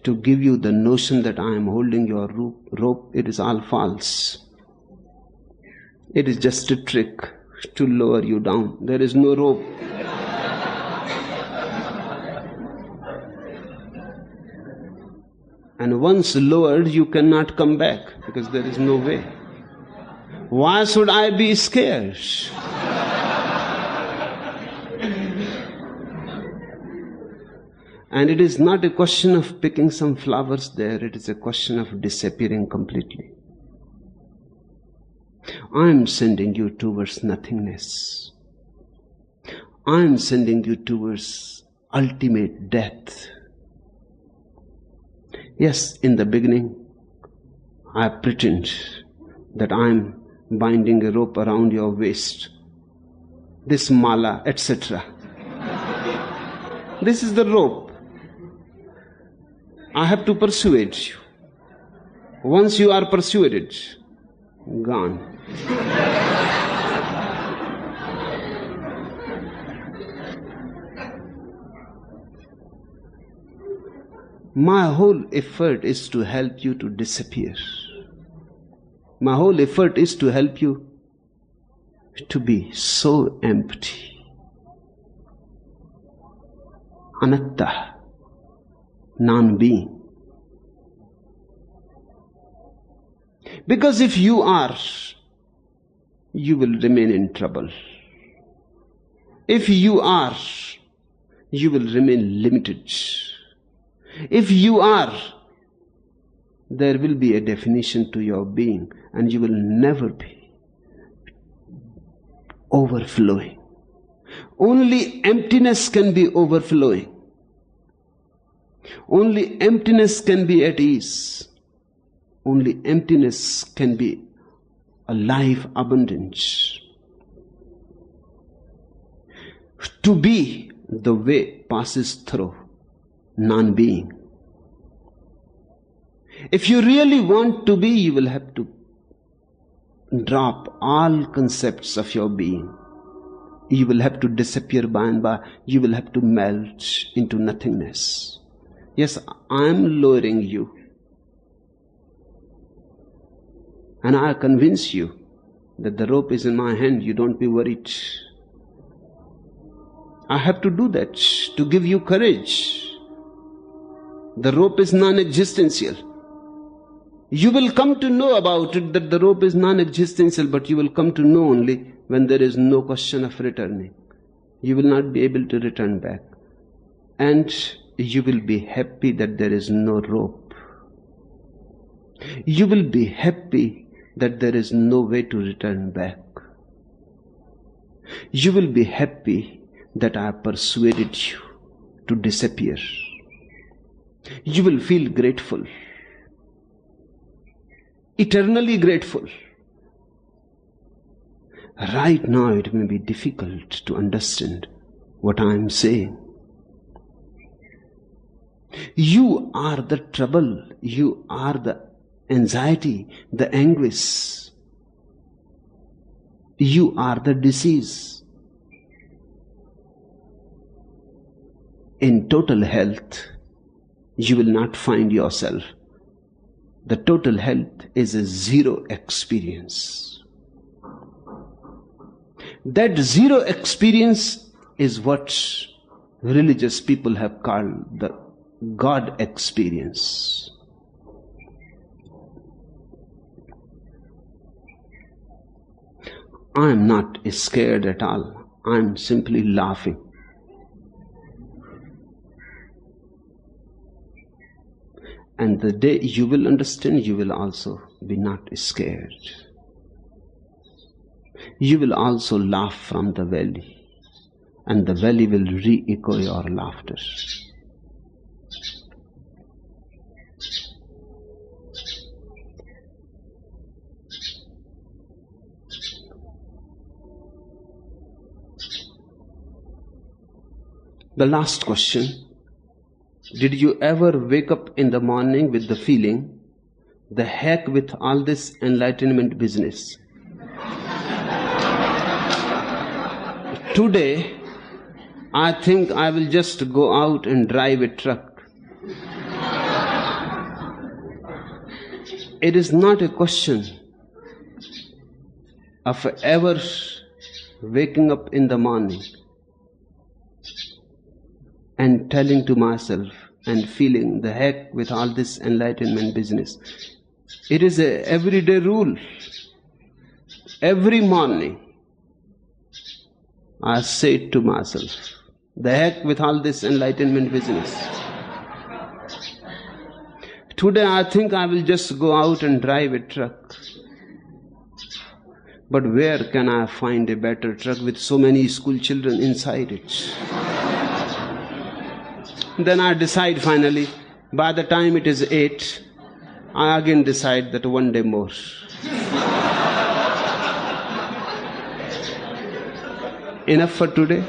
A: to give you the notion that I am holding your rope, it is all false. It is just a trick to lower you down. There is no rope. And once lowered, you cannot come back because there is no way. Why should I be scared? And it is not a question of picking some flowers there, it is a question of disappearing completely. I am sending you towards nothingness. I am sending you towards ultimate death. Yes, in the beginning, I pretend that I am binding a rope around your waist, this mala, etc. This is the rope. I have to persuade you. Once you are persuaded, gone. My whole effort is to help you to disappear. My whole effort is to help you to be so empty. Anatta, non-being. Because if you are, you will remain in trouble. If you are, you will remain limited. If you are, there will be a definition to your being, and you will never be overflowing. Only emptiness can be overflowing. Only emptiness can be at ease. Only emptiness can be a life abundance. To be, the way passes through non-being. If you really want to be, you will have to drop all concepts of your being. You will have to disappear by and by. You will have to melt into nothingness. Yes, I am lowering you. And I convince you that the rope is in my hand. You don't be worried. I have to do that to give you courage. The rope is non-existential. You will come to know about it that the rope is non-existential, but you will come to know only when there is no question of returning. You will not be able to return back. And you will be happy that there is no rope. You will be happy that there is no way to return back. You will be happy that I persuaded you to disappear. You will feel grateful eternally grateful. Right now it may be difficult to understand what I am saying. You are the trouble, you are the anxiety, the anguish. You are the disease. In total health, you will not find yourself. The total health is a zero experience. That zero experience is what religious people have called the God experience. I am not scared at all. I am simply laughing. And the day you will understand, you will also be not scared. You will also laugh from the valley, and the valley will re-echo your laughter. The last question. Did you ever wake up in the morning with the feeling, the heck with all this enlightenment business? Today, I think I will just go out and drive a truck. It is not a question of ever waking up in the morning and telling to myself and feeling the heck with all this enlightenment business. It is a everyday rule. Every morning I say it to myself, the heck with all this enlightenment business. Today I think I will just go out and drive a truck. But where can I find a better truck with so many school children inside it? Then I decide finally, by the time it is 8, I again decide that one day more. Enough for today.